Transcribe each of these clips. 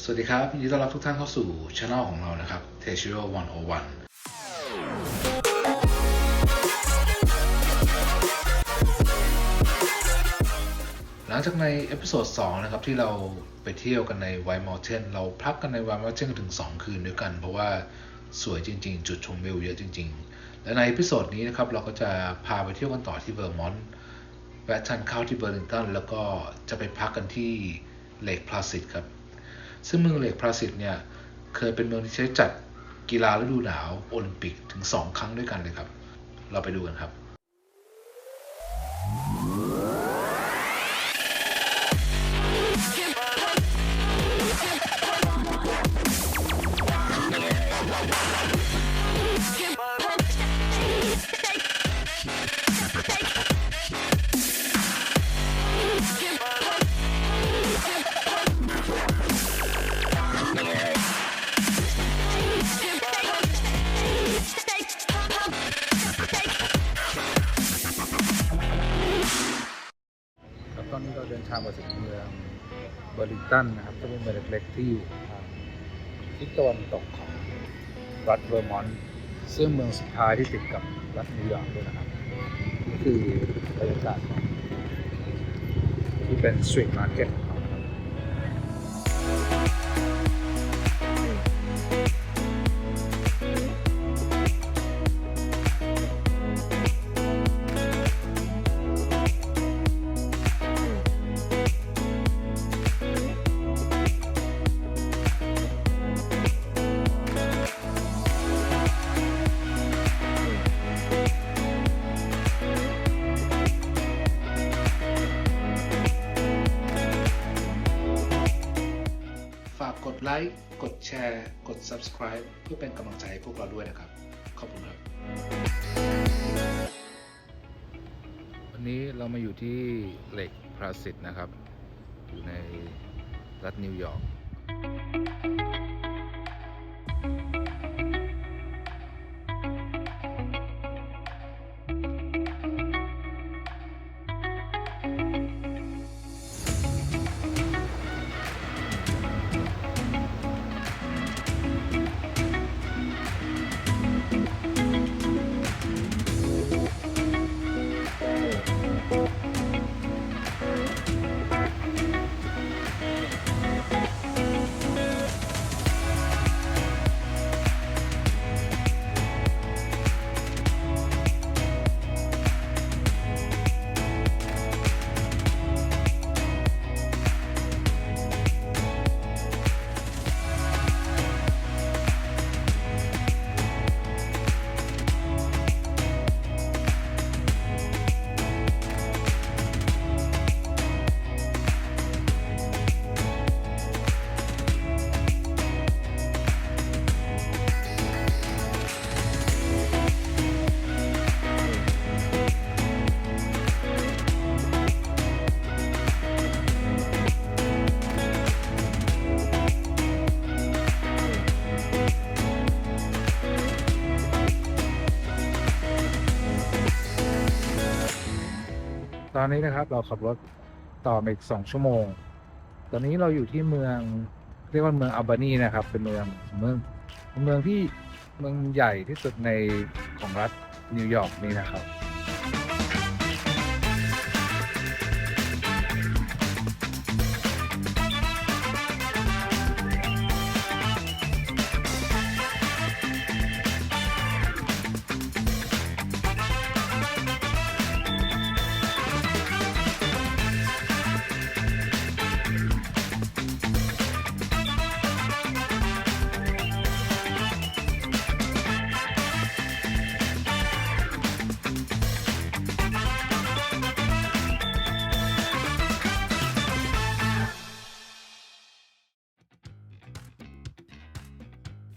สวัสดีครับยินดีต้อนรับทุกท่านเข้าสู่ช่องของเรานะครับ Teshiro 101 หลังจากในเอพิโซด2นะครับที่เราไปเที่ยวกันใน White Mountain เราพักกันใน White Mountain กันถึง2คืนด้วยกันเพราะว่าสวยจริงๆจุดชมวิวเยอะจริงๆและในเอพิโซดนี้นะครับเราก็จะพาไปเที่ยวกันต่อที่เวอร์มอนต์แวะทานข้าวที่เบอร์ลิงตันแล้วก็จะไปพักกันที่เลคพลาซิดครับซึ่งเมืองเลคพลาซิดเนี่ยเคยเป็นเมืองที่ใช้จัดกีฬาฤดูหนาวโอลิมปิกถึง2ครั้งด้วยกันเลยครับเราไปดูกันครับตอนนี้เราเดินทางมาถึงเมืองเบอร์ลิงตันนะครับจะเป็นเมืองเล็กๆที่อยู่ทางทิศตะวันตกของรัฐเวอร์มอนต์ซึ่งเมืองสุดท้ายที่ติดกับรัฐนิวยอร์กด้วยนะครับนี่คือบรรยากาศของที่เป็นสตรีทมาร์เก็ตของเขานะครับฝากกดไลค์ กดแชร์ กด Subscribe เพื่อเป็นกำลังใจให้พวกเราด้วยนะครับ ขอบคุณครับ วันนี้เรามาอยู่ที่เลคพลาซิดนะครับ อยู่ในรัฐนิวยอร์กตอนนี้นะครับเราขับรถต่อมาอีก2ชั่วโมงตอนนี้เราอยู่ที่เมืองเรียกว่าเมืองอัลบานีนะครับเป็นเมืองที่เมืองใหญ่ที่สุดในของรัฐนิวยอร์กนี่นะครับ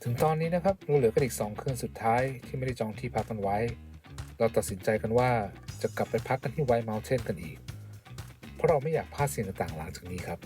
ถึงตอนนี้นะครับเราเหลือกันอีก2คืนสุดท้ายที่ไม่ได้จองที่พักกันไว้เราตัดสินใจกันว่าจะกลับไปพักกันที่ไวท์เมลเทนกันอีกเพราะเราไม่อยากพลาดสิ่งต่างๆหลังจากนี้ครับ